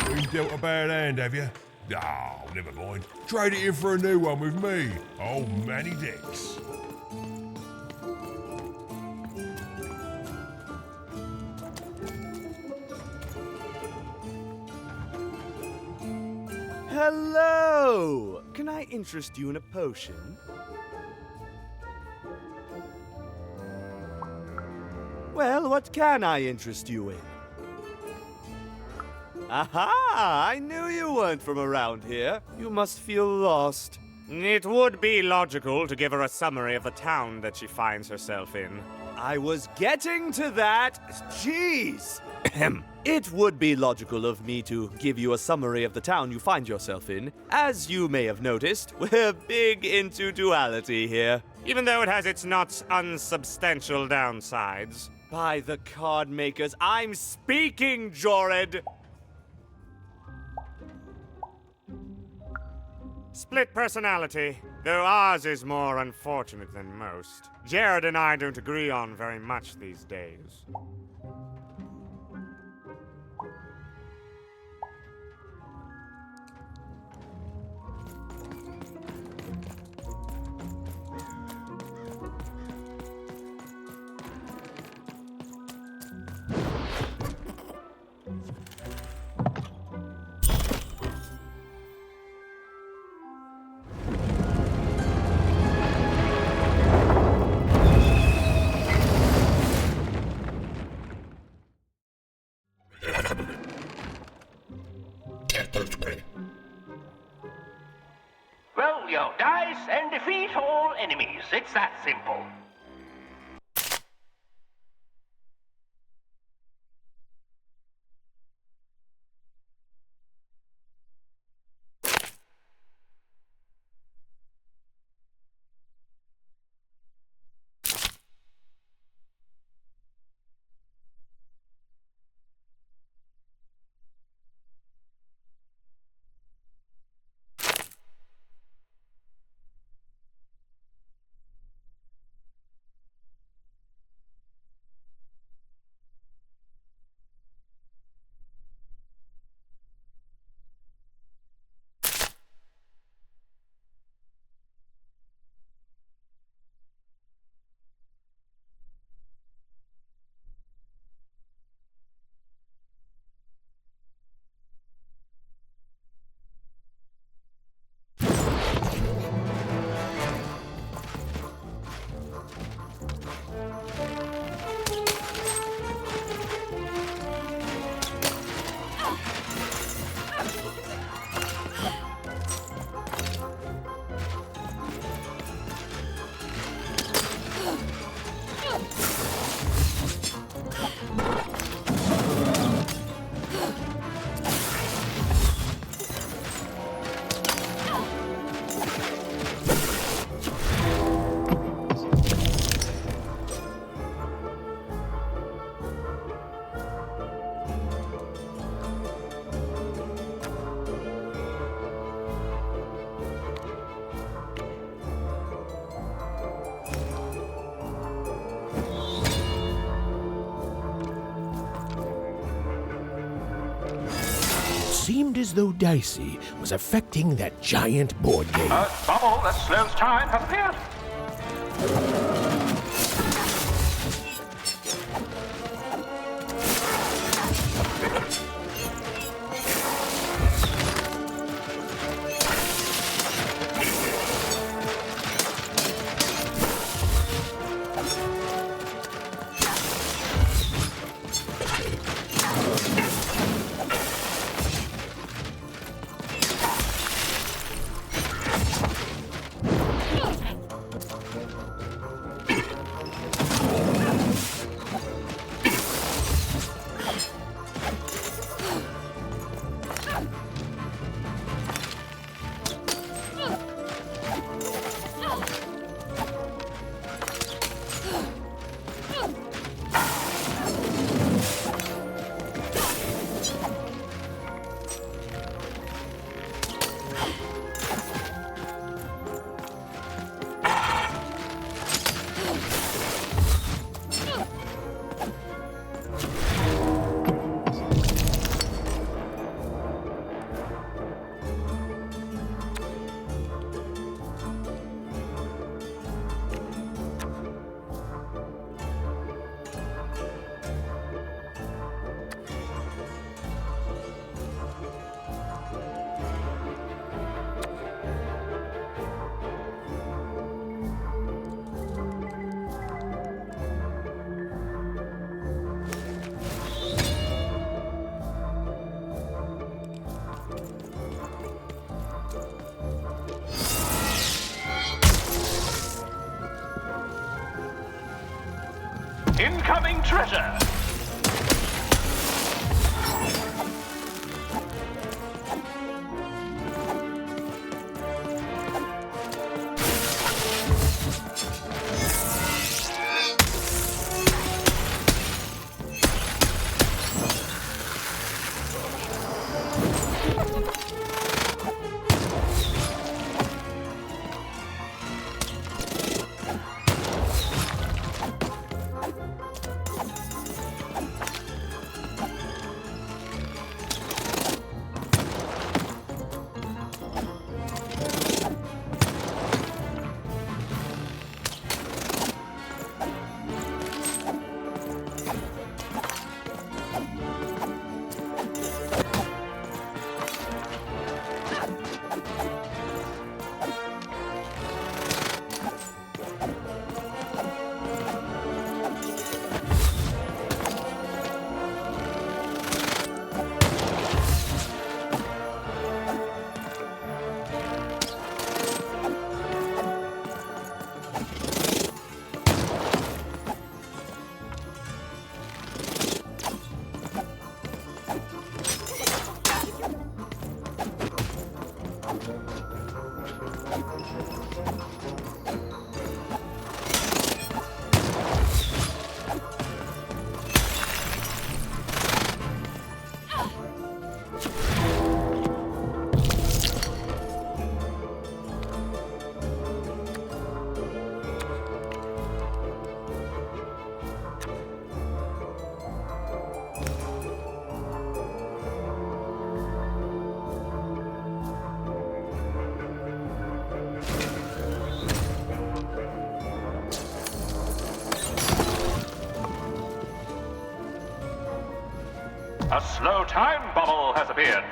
Been dealt a bad hand, have you? Oh, never mind. Trade it in for a new one with me. Oh, Manny Dex. Hello! Can I interest you in a potion? Well, what can I interest you in? Aha! I knew you weren't from around here. You must feel lost. It would be logical to give her a summary of the town that she finds herself in. I was getting to that. Jeez! It would be logical of me to give you a summary of the town you find yourself in. As you may have noticed, we're big into duality here. Even though it has its not unsubstantial downsides. By the card makers, I'm speaking, Jorid! Split personality, though ours is more unfortunate than most. Jared and I don't agree on very much these days. Roll your dice and defeat all enemies. It's that simple. Seemed as though Dicey was affecting that giant board game. A bubble that slows time has appeared. incoming treasure! A slow time bubble has appeared.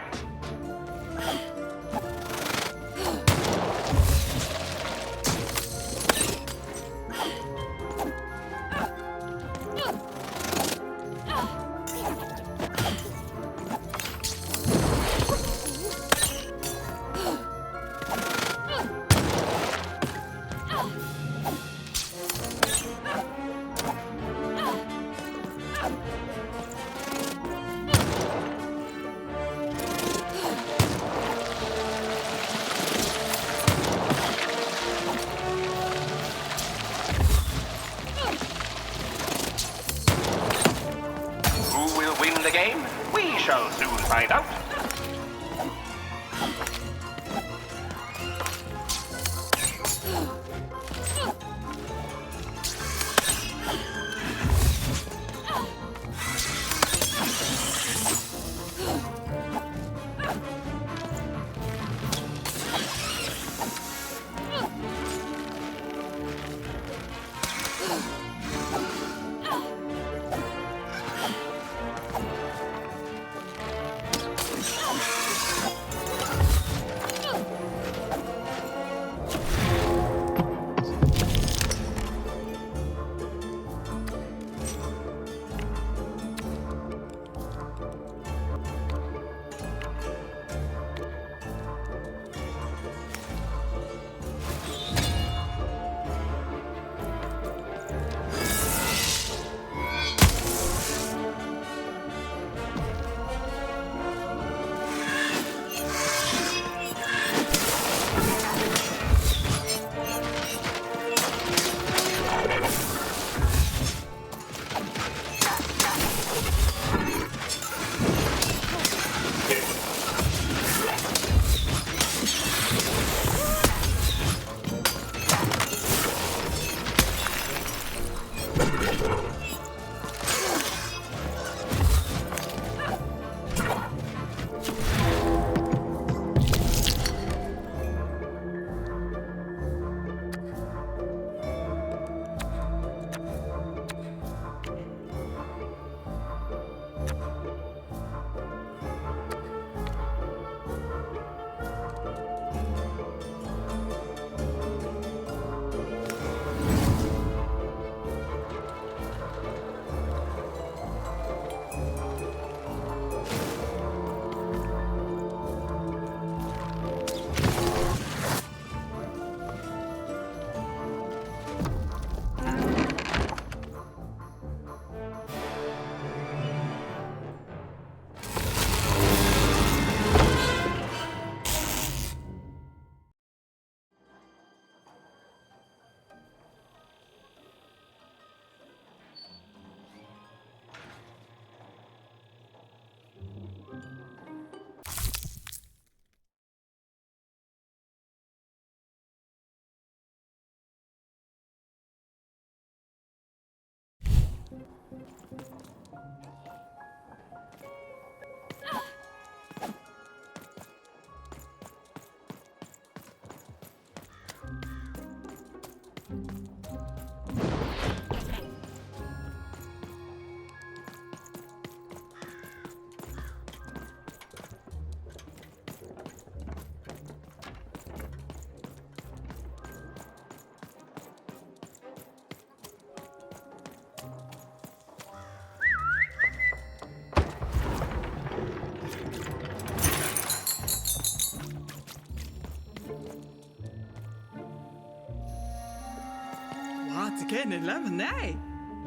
Wat kennen lemonade?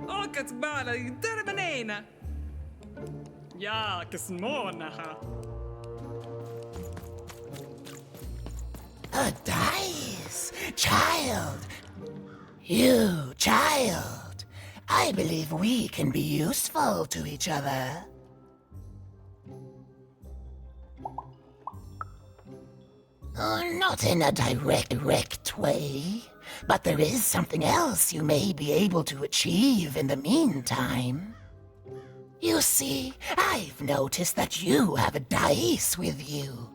Olkat bara derbenena. Ja, kismonaha. A dice! Child! You, child! I believe we can be useful to each other. Not in a direct way, but there is something else you may be able to achieve in the meantime. You see, I've noticed that you have a dice with you.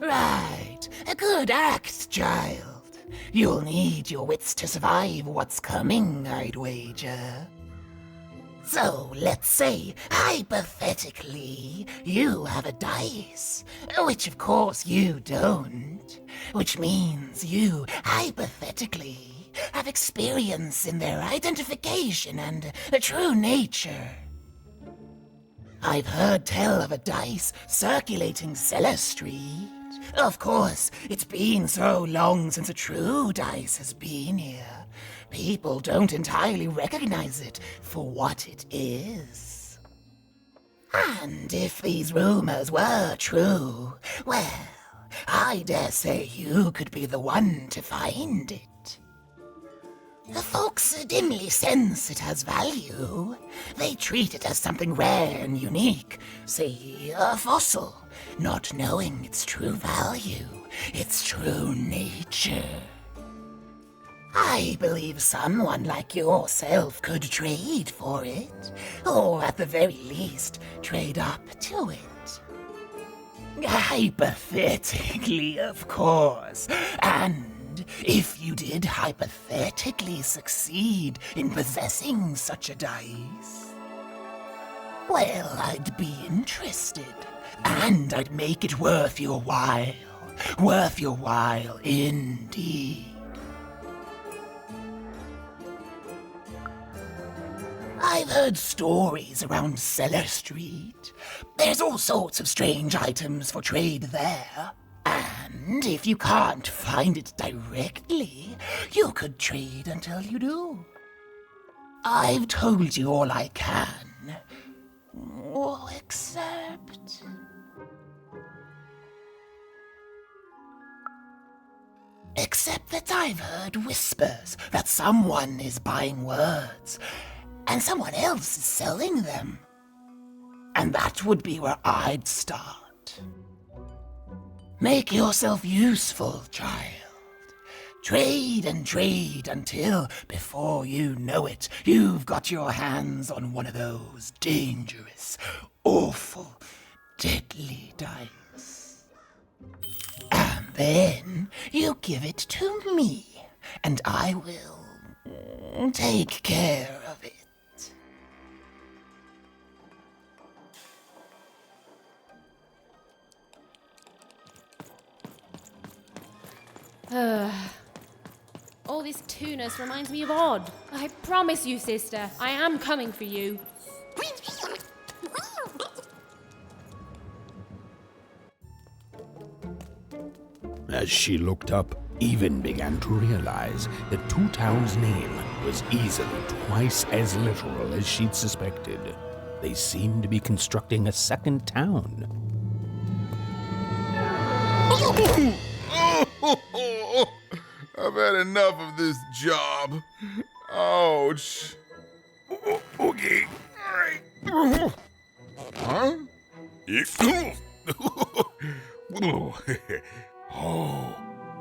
Right, a good act, child. You'll need your wits to survive what's coming, I'd wager. So, let's say, hypothetically, you have a dice, which of course you don't, which means you, hypothetically, have experience in their identification and true nature. I've heard tell of a dice circulating Cellar Street. Of course, it's been so long since a true dice has been here. People don't entirely recognize it for what it is. And if these rumors were true, well, I dare say you could be the one to find it. The folks dimly sense it has value. They treat it as something rare and unique, say a fossil, not knowing its true value, its true nature. I believe someone like yourself could trade for it, or at the very least, trade up to it. Hypothetically, of course, and if you did hypothetically succeed in possessing such a dice, well, I'd be interested, and I'd make it worth your while indeed. I've heard stories around Cellar Street. There's all sorts of strange items for trade there. And if you can't find it directly, you could trade until you do. I've told you all I can. Oh, except... Except that I've heard whispers that someone is buying words, and someone else is selling them. And that would be where I'd start. Make yourself useful, child. Trade and trade until, before you know it, you've got your hands on one of those dangerous, awful, deadly dice. And then you give it to me, and I will take care of it. All this tunus reminds me of Odd. I promise you, sister, I am coming for you. As she looked up, Even began to realize that Two Town's name was easily twice as literal as she'd suspected. They seemed to be constructing a second town. I've had enough of this job. Ouch. Okay. All right. Huh? Oh,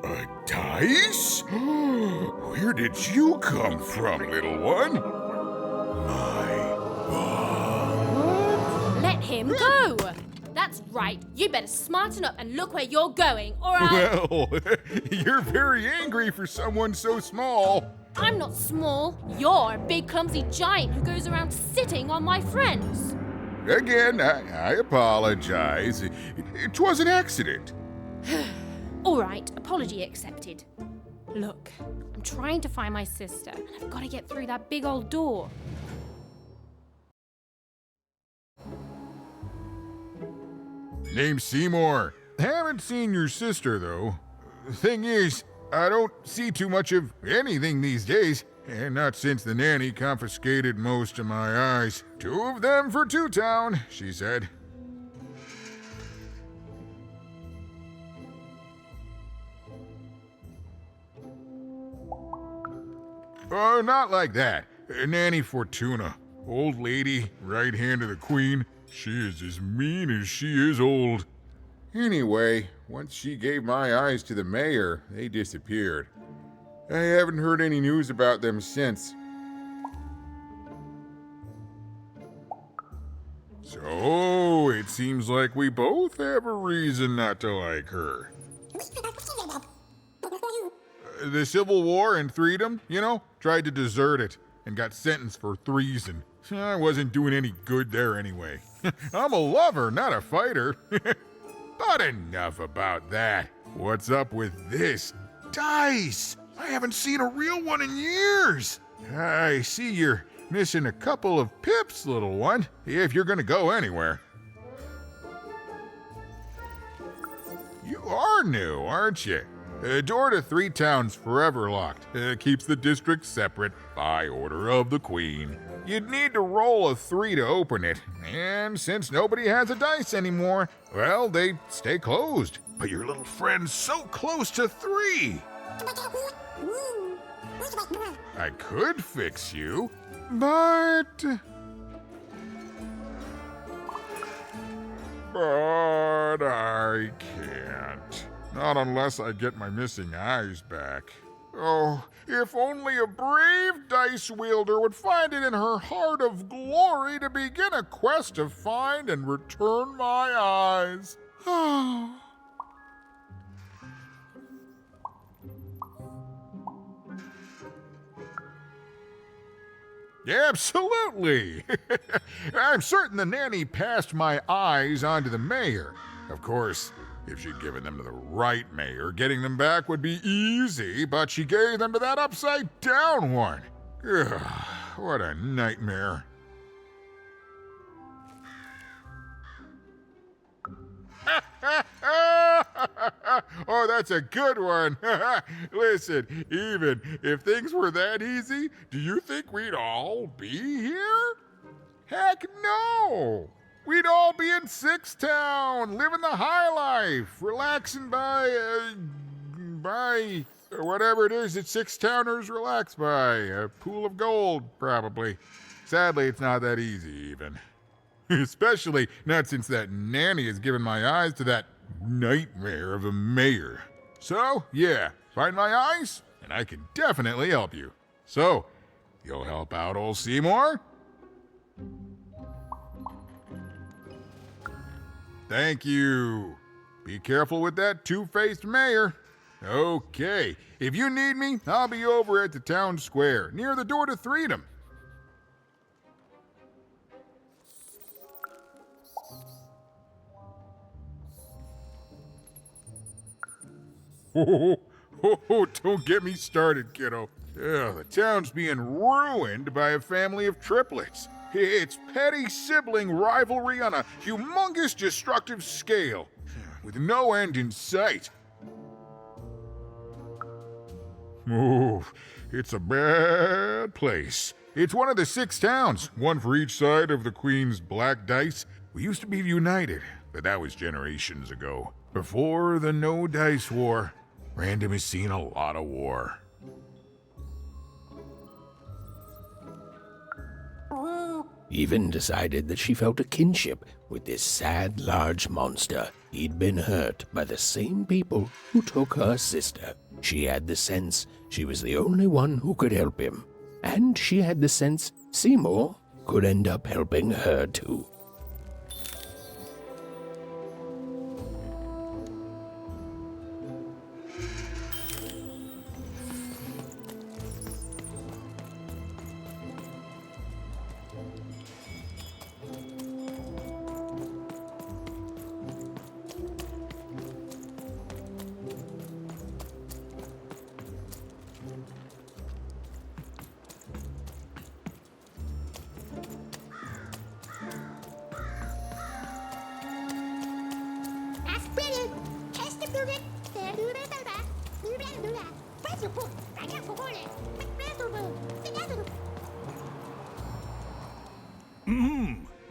a dice? Where did you come from, little one? My him go! That's right. You better smarten up and look where you're going, or I... Well, you're very angry for someone so small. I'm not small. You're a big, clumsy giant who goes around sitting on my friends. Again, I apologize. It was an accident. All right, apology accepted. Look, I'm trying to find my sister, and I've got to get through that big old door. Name's Seymour. Haven't seen your sister, though. Thing is, I don't see too much of anything these days, and not since the nanny confiscated most of my eyes. 2 of them for Two Town, she said. Oh, not like that. Nanny Fortuna. Old lady, right hand of the queen. She is as mean as she is old. Anyway, once she gave my eyes to the mayor, they disappeared. I haven't heard any news about them since. So, it seems like we both have a reason not to like her. The Civil War and Freedom, tried to desert it and got sentenced for treason. I wasn't doing any good there anyway. I'm a lover, not a fighter. But enough about that. What's up with this dice? I haven't seen a real one in years. I see you're missing a couple of pips, little one, if you're gonna go anywhere. You are new, aren't you? Door to Three Towns forever locked. Keeps the district separate by order of the Queen. You'd need to roll a 3 to open it, and since nobody has a dice anymore, well, they stay closed. But your little friend's so close to 3. I could fix you, but I can't. Not unless I get my missing eyes back. Oh, if only a brave dice wielder would find it in her heart of glory to begin a quest to find and return my eyes. Absolutely! I'm certain the nanny passed my eyes on to the mayor. Of course, if she'd given them to the right mayor, getting them back would be easy, but she gave them to that upside-down one. Ugh, what a nightmare. Oh, that's a good one. Listen, even if things were that easy, do you think we'd all be here? Heck no! We'd all be in Six Town, living the high life, relaxing by whatever it is that Six Towners relax by. A pool of gold, probably. Sadly, it's not that easy, even. Especially not since that nanny has given my eyes to that nightmare of a mayor. So, yeah, find my eyes, and I can definitely help you. So, you'll help out old Seymour? Thank you. Be careful with that two-faced mayor. Okay, if you need me, I'll be over at the town square, near the door to Freedom. Oh, don't get me started, kiddo. The town's being ruined by a family of triplets. It's petty sibling rivalry on a humongous destructive scale, with no end in sight. Oh, it's a bad place. It's one of the 6 towns, one for each side of the Queen's black dice. We used to be united, but that was generations ago. Before the No Dice War, Random has seen a lot of war. Even decided that she felt a kinship with this sad, large monster. He'd been hurt by the same people who took her sister. She had the sense she was the only one who could help him. And she had the sense Seymour could end up helping her too.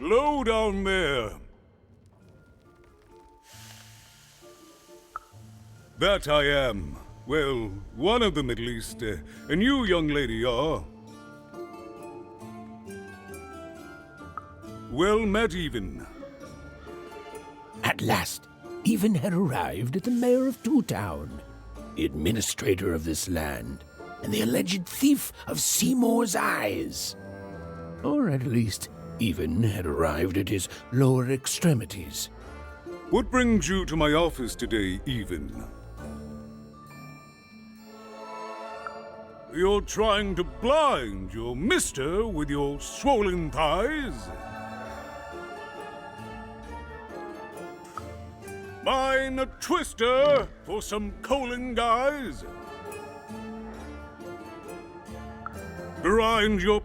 Low down there. That I am. Well, one of them at least. And you, young lady, are. Well met, Even. At last, Even had arrived at the mayor of Two Town, the administrator of this land, and the alleged thief of Seymour's eyes. Or at least, Even had arrived at his lower extremities. What brings you to my office today, Even? You're trying to blind your mister with your swollen thighs? Mine a twister for some colon guys? Grind your...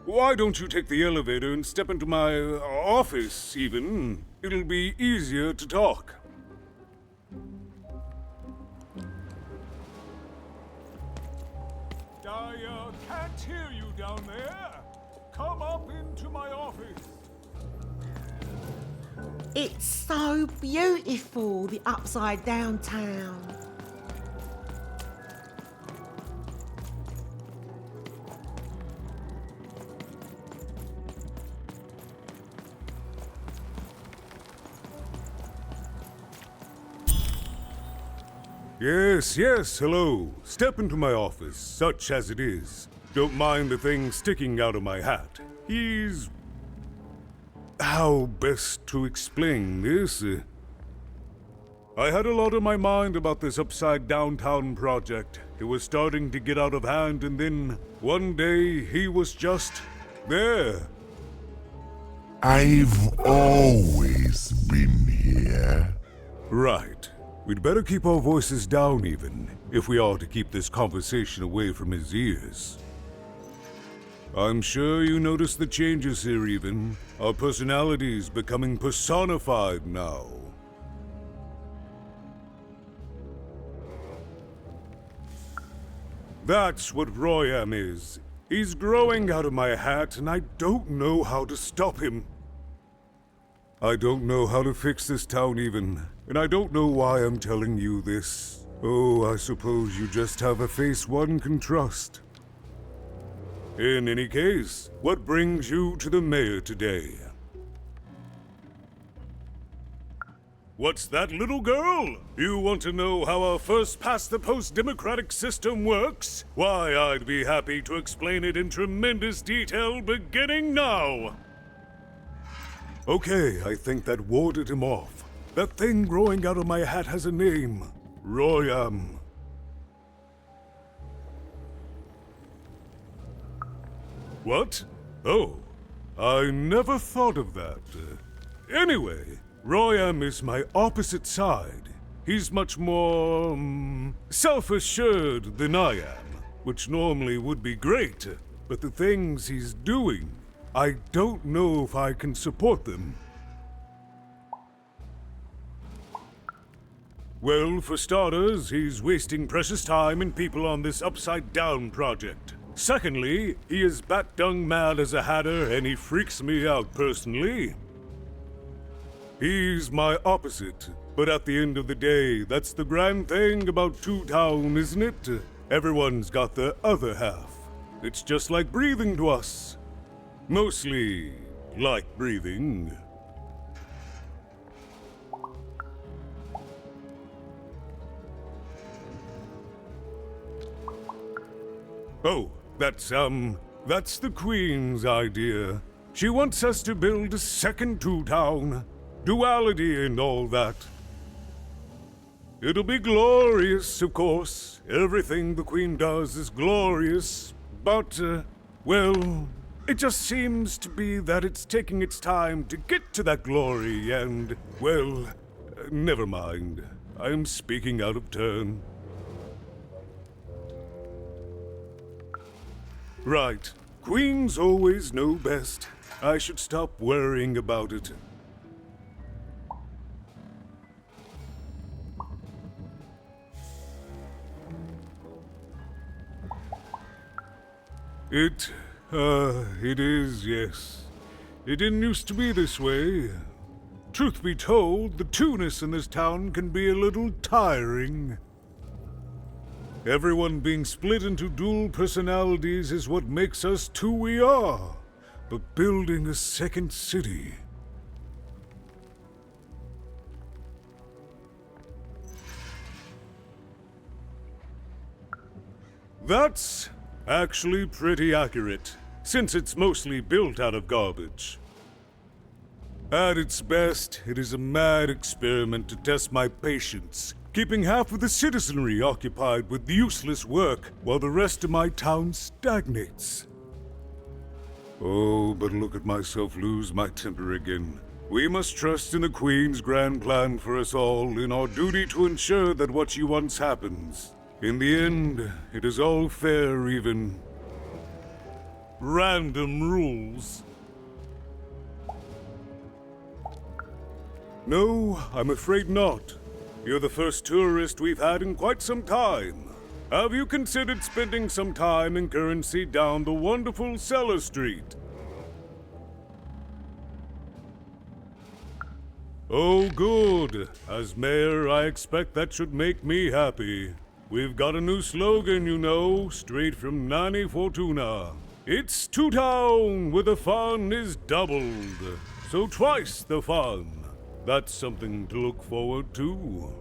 why don't you take the elevator and step into my office, Even? It'll be easier to talk. I can't hear you down there. Come up into my office. It's so beautiful, the upside down town. Yes, hello. Step into my office, such as it is. Don't mind the thing sticking out of my hat. He's... how best to explain this? I had a lot on my mind about this Upside Downtown project. It was starting to get out of hand, and then one day he was just there. I've always been here. Right. We'd better keep our voices down, Even, if we are to keep this conversation away from his ears. I'm sure you noticed the changes here, Even. Our personalities becoming personified now. That's what Royam is. He's growing out of my hat, and I don't know how to stop him. I don't know how to fix this town, Even, and I don't know why I'm telling you this. Oh, I suppose you just have a face one can trust. In any case, what brings you to the mayor today? What's that, little girl? You want to know how our first-past-the-post democratic system works? Why, I'd be happy to explain it in tremendous detail beginning now. Okay, I think that warded him off. That thing growing out of my hat has a name. Royam. What? Oh, I never thought of that. Anyway, Royam is my opposite side. He's much more, self-assured than I am, which normally would be great, but the things he's doing, I don't know if I can support them. Well, for starters, he's wasting precious time and people on this upside-down project. Secondly, he is bat-dung mad as a hatter, and he freaks me out personally. He's my opposite, but at the end of the day, that's the grand thing about Two Town, isn't it? Everyone's got their other half. It's just like breathing to us. Mostly like breathing. Oh, that's the Queen's idea. She wants us to build a second Two Town. Duality and all that. It'll be glorious, of course. Everything the Queen does is glorious. But, well, it just seems to be that it's taking its time to get to that glory and, well, never mind. I'm speaking out of turn. Right. Queens always know best. I should stop worrying about it. It is, yes. It didn't used to be this way. Truth be told, the two-ness in this town can be a little tiring. Everyone being split into dual personalities is what makes us who we are. But building a second city... That's actually pretty accurate, since it's mostly built out of garbage. At its best, it is a mad experiment to test my patience, keeping half of the citizenry occupied with useless work while the rest of my town stagnates. Oh, but look at myself lose my temper again. We must trust in the Queen's grand plan for us all, in our duty to ensure that what she wants happens. In the end, it is all fair, even random rules. No, I'm afraid not. You're the first tourist we've had in quite some time. Have you considered spending some time in currency down the wonderful Cellar Street? Oh, good. As mayor, I expect that should make me happy. We've got a new slogan, you know, straight from Nani Fortuna. It's Two Town, where the fun is doubled. So twice the fun. That's something to look forward to.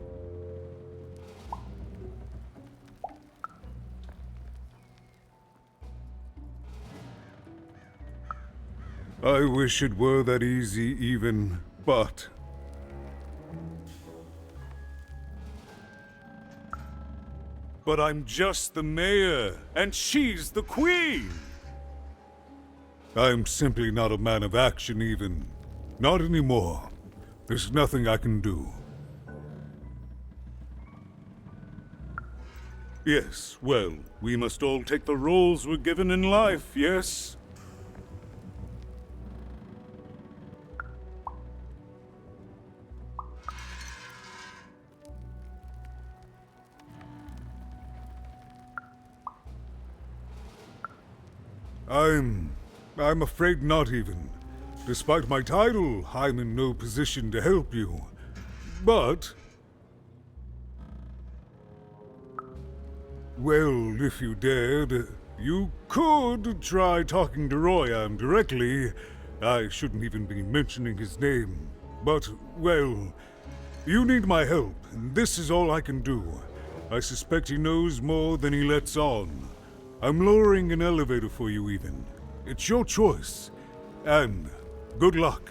I wish it were that easy even, but... But I'm just the mayor, and she's the queen! I'm simply not a man of action even. Not anymore. There's nothing I can do. Yes, well, we must all take the roles we're given in life, yes? I'm afraid not even. Despite my title, I'm in no position to help you. But... well, if you dared, you could try talking to Royan directly. I shouldn't even be mentioning his name. But, well, you need my help, and this is all I can do. I suspect he knows more than he lets on. I'm lowering an elevator for you even. It's your choice. And good luck.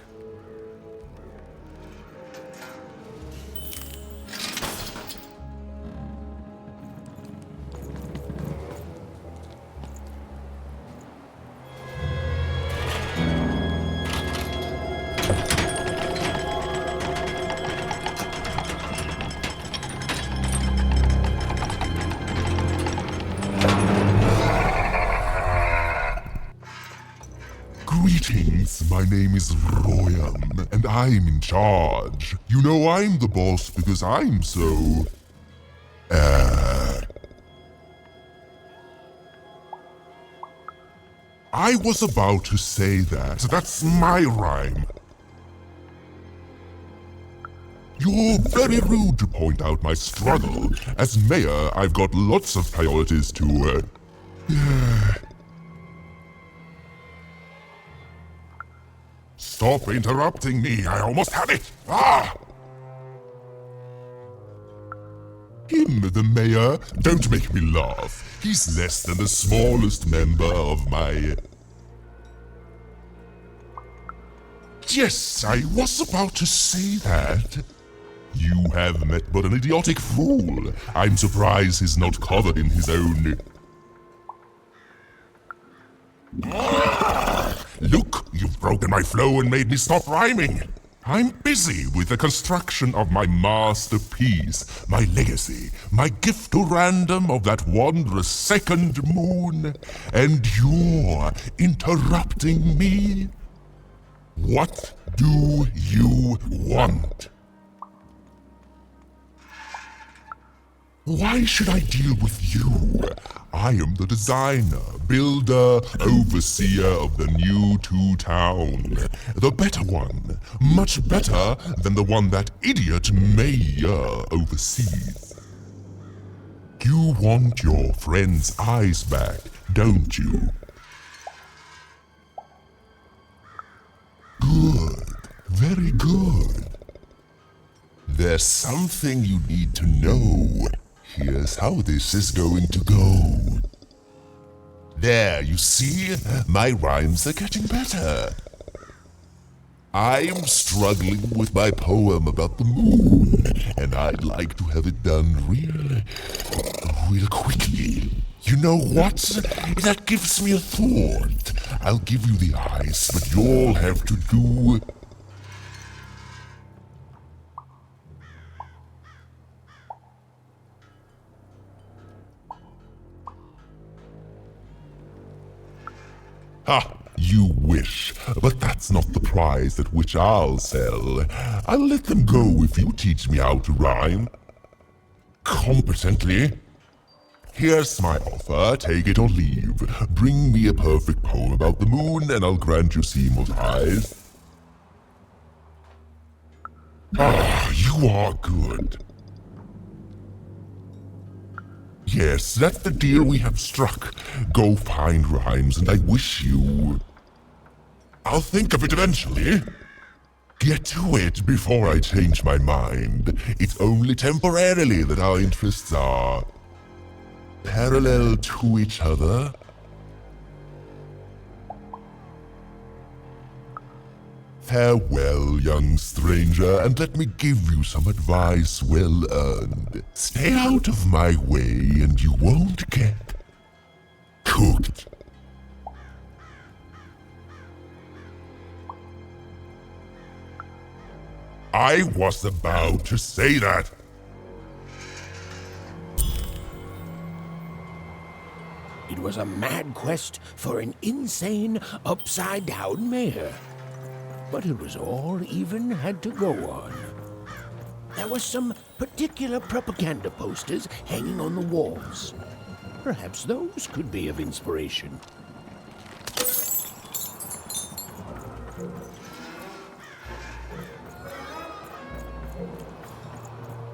Greetings, my name is Royan, and I'm in charge. You know I'm the boss because I'm so... I was about to say that. That's my rhyme. You're very rude to point out my struggle. As mayor, I've got lots of priorities to, Stop interrupting me, I almost had it! Ah! Him, the mayor? Don't make me laugh. He's less than the smallest member of my... Yes, I was about to say that. You have met but an idiotic fool. I'm surprised he's not covered in his own... Look, you've broken my flow and made me stop rhyming. I'm busy with the construction of my masterpiece, my legacy, my gift to random of that wondrous second moon, and you're interrupting me? What do you... you want? Why should I deal with you? I am the designer, builder, overseer of the new Town. The better one. Much better than the one that idiot mayor oversees. You want your friend's eyes back, don't you? Good. Very good. There's something you need to know. Here's how this is going to go. There, you see? My rhymes are getting better. I'm struggling with my poem about the moon, and I'd like to have it done real quickly. You know what? That gives me a thought. I'll give you the eyes, but you'll have to do... Ha! You wish, but that's not the prize at which I'll sell. I'll let them go if you teach me how to rhyme. Competently. Here's my offer, take it or leave. Bring me a perfect poem about the moon and I'll grant you Seymour's eyes. Ah, you are good. Yes, that's the deal we have struck. Go find rhymes and I wish you... I'll think of it eventually. Get to it before I change my mind. It's only temporarily that our interests are... parallel to each other. Farewell, young stranger, and let me give you some advice well earned. Stay out of my way and you won't get cooked. I was about to say that. It was a mad quest for an insane, upside-down mayor. But it was all even had to go on. There were some particular propaganda posters hanging on the walls. Perhaps those could be of inspiration.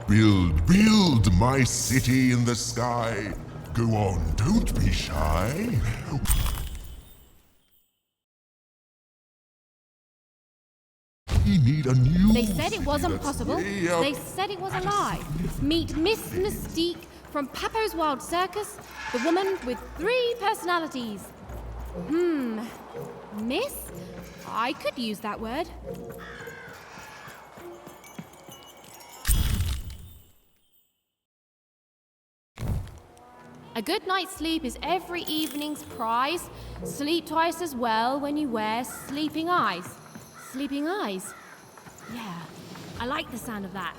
Build my city in the sky. Go on, don't be shy. We need a new... They said it wasn't that's possible. way up. They said it was a lie. Meet Miss Mystique from Papo's Wild Circus, the woman with 3 personalities. Miss? I could use that word. A good night's sleep is every evening's prize. Sleep twice as well when you wear sleeping eyes. Sleeping eyes? Yeah, I like the sound of that.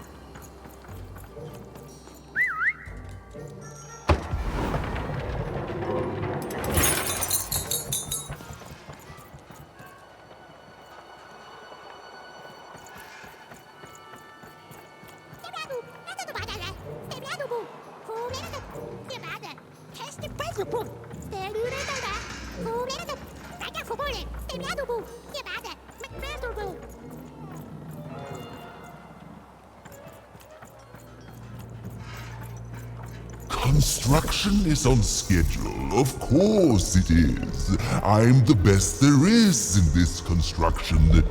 Construction is on schedule. Of course it is. I'm the best there is in this construction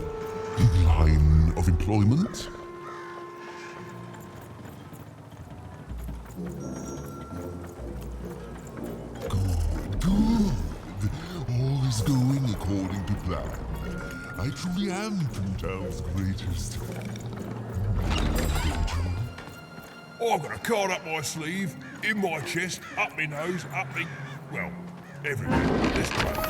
line of employment. Good. All is going according to plan. I truly am Toontown's greatest. I've got a card up my sleeve, in my chest, up my nose, up me... well, everywhere. This way.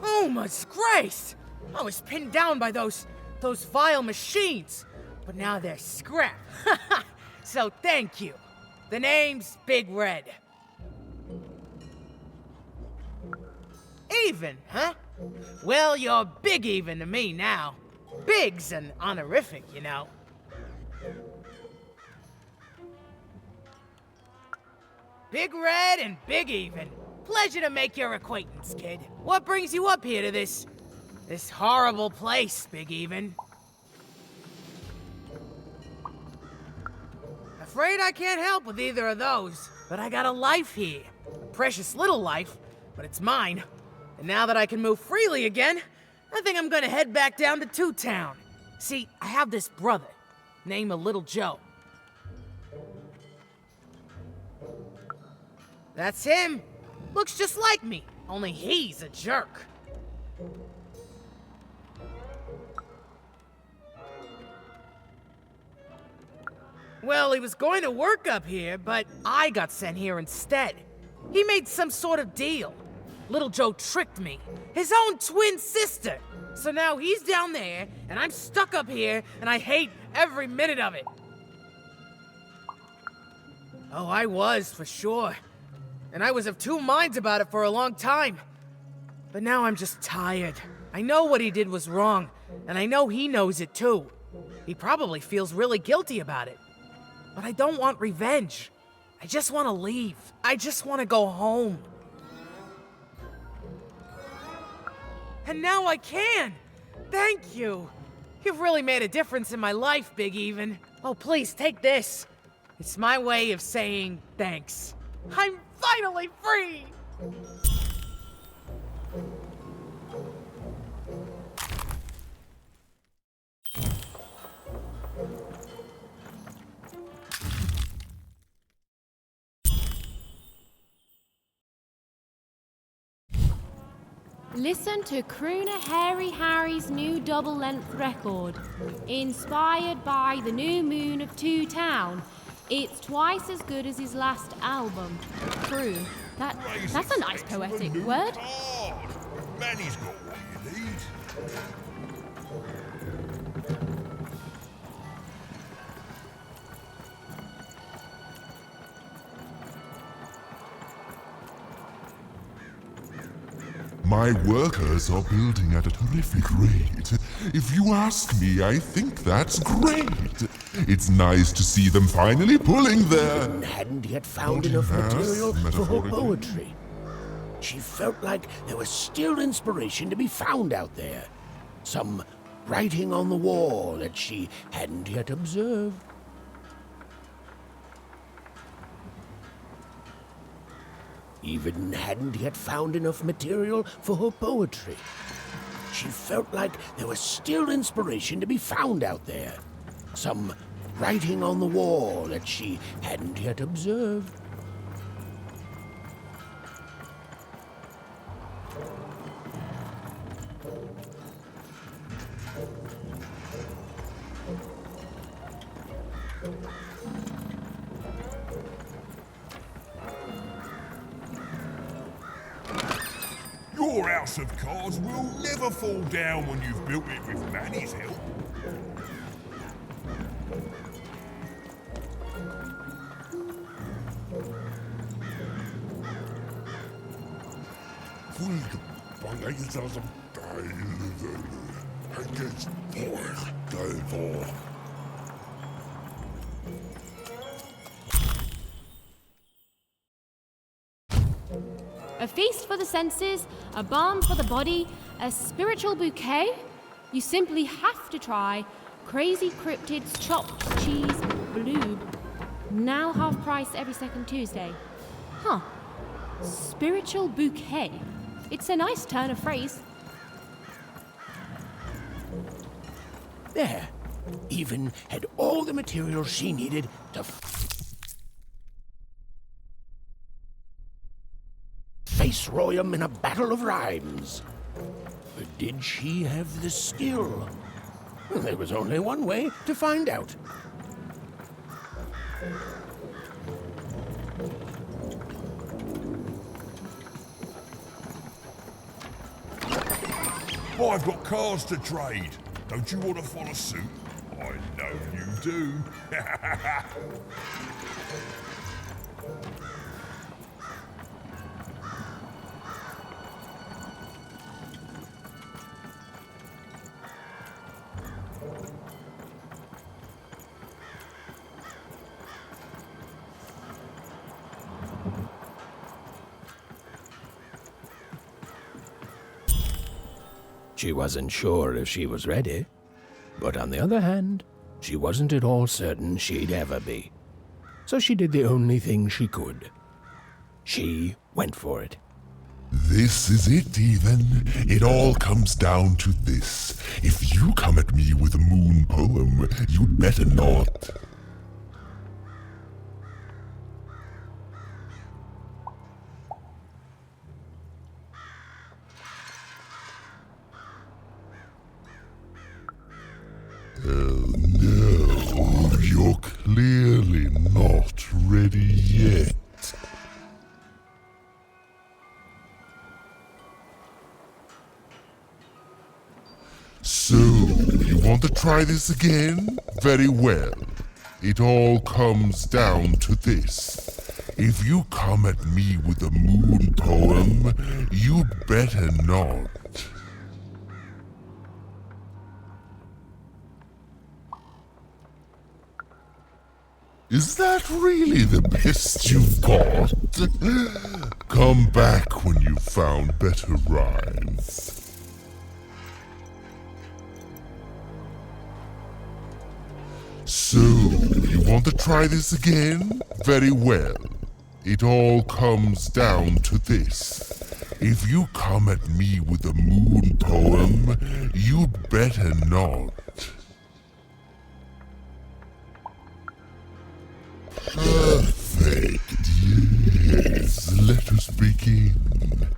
Oh, my disgrace! I was pinned down by those vile machines, but now they're scrap. So thank you. The name's Big Red. Even, huh? Well, you're Big Even to me now. Big's an honorific, you know. Big Red and Big Even. Pleasure to make your acquaintance, kid. What brings you up here to this horrible place, Big Even? Afraid I can't help with either of those, but I got a life here. A precious little life, but it's mine. And now that I can move freely again, I think I'm gonna head back down to Two Town. See, I have this brother, named Little Joe. That's him. Looks just like me, only he's a jerk. Well, he was going to work up here, but I got sent here instead. He made some sort of deal. Little Joe tricked me. His own twin sister. So now he's down there, and I'm stuck up here, and I hate every minute of it. Oh, I was, for sure. And I was of two minds about it for a long time. But now I'm just tired. I know what he did was wrong, and I know he knows it too. He probably feels really guilty about it. But I don't want revenge. I just want to leave. I just want to go home. And now I can! Thank you! You've really made a difference in my life, Big Even. Oh, please, take this. It's my way of saying thanks. I'm finally free! Listen to Crooner Hairy Harry's new double-length record, inspired by the new moon of Two Town. It's twice as good as his last album, Croon. That's a nice poetic word. Manny's got what you need. My workers are building at a terrific rate. If you ask me, I think that's great. It's nice to see them finally pulling their... Hadn't yet found enough material for her poetry. She felt like there was still inspiration to be found out there. Some writing on the wall that she hadn't yet observed. Even hadn't yet found enough material for her poetry. She felt like there was still inspiration to be found out there. Some writing on the wall that she hadn't yet observed. Your house of cards will never fall down when you've built it with Manny's help. A feast for the senses, a balm for the body, a spiritual bouquet? You simply have to try Crazy Cryptid's Chopped Cheese Bloob. Now half price every second Tuesday. Huh. Spiritual bouquet. It's a nice turn of phrase. There. Even had all the material she needed to face Royum in a battle of rhymes. But did she have the skill? There was only one way to find out. I've got cars to trade. Don't you want to follow suit? I know you do. She wasn't sure if she was ready, but on the other hand, she wasn't at all certain she'd ever be. So she did the only thing she could. She went for it. This is it, Ethan. It all comes down to this. If you come at me with a moon poem, you'd better not. No, you're clearly not ready yet. So, you want to try this again? Very well. It all comes down to this. If you come at me with a moon poem, you'd better not. Is that really the best you've got? Come back when you've found better rhymes. So, you want to try this again? Very well. It all comes down to this. If you come at me with a moon poem, you'd better not. Perfect, yes, let us begin.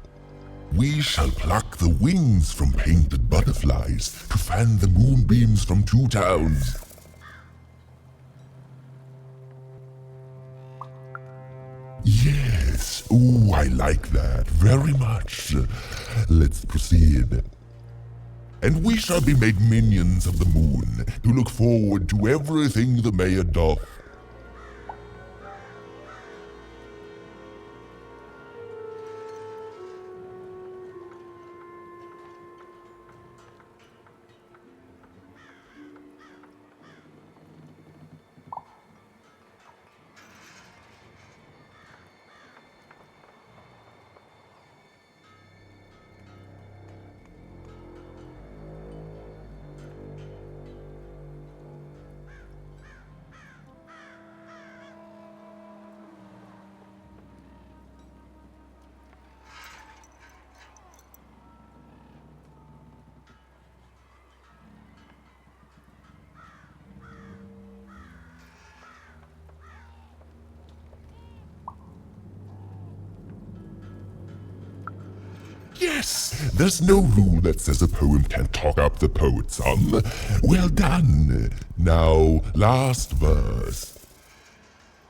We shall pluck the wings from painted butterflies to fan the moonbeams from two towns. Yes, ooh, I like that very much. Let's proceed. And we shall be made minions of the moon to look forward to everything the mayor doth. Yes, there's no rule that says a poem can't talk up the poet some. Well done. Now, last verse.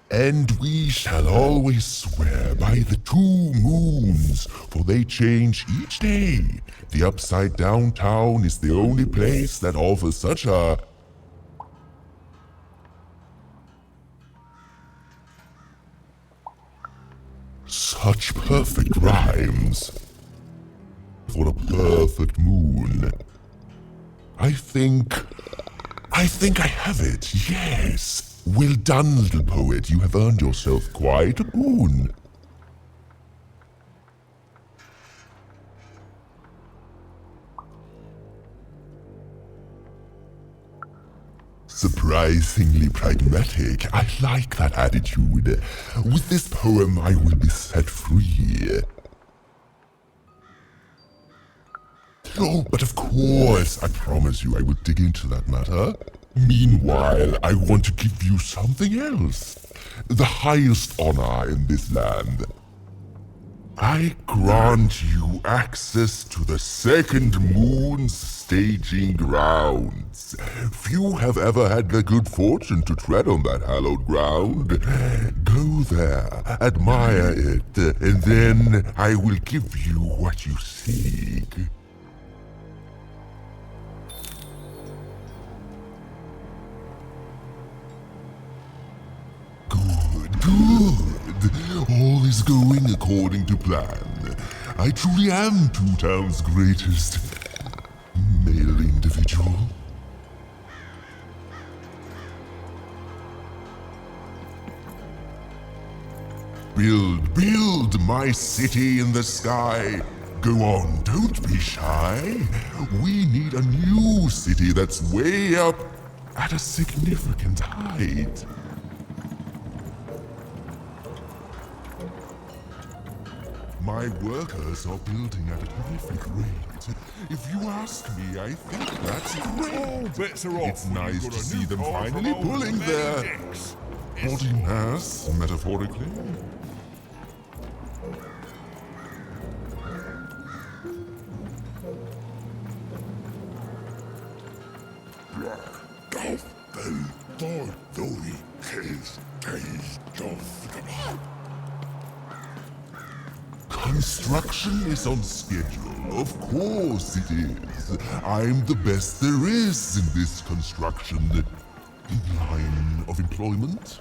And we shall always swear by the 2 moons, for they change each day. The upside down town is the only place that offers such a... such perfect rhymes. For a perfect moon. I think I have it, yes. Well done, little poet. You have earned yourself quite a moon. Surprisingly pragmatic. I like that attitude. With this poem, I will be set free. Oh, but of course, I promise you I will dig into that matter. Meanwhile, I want to give you something else. The highest honor in this land. I grant you access to the second moon's staging grounds. Few have ever had the good fortune to tread on that hallowed ground. Go there, admire it, and then I will give you what you seek. Good. All is going according to plan. I truly am Two Town's greatest male individual. Build my city in the sky. Go on, don't be shy. We need a new city that's way up at a significant height. My workers are building at a terrific rate. If you ask me, I think that's great. All bets are off. It's nice to see them finally pulling their body mass, metaphorically. Construction is on schedule. Of course it is. I'm the best there is in this construction line of employment.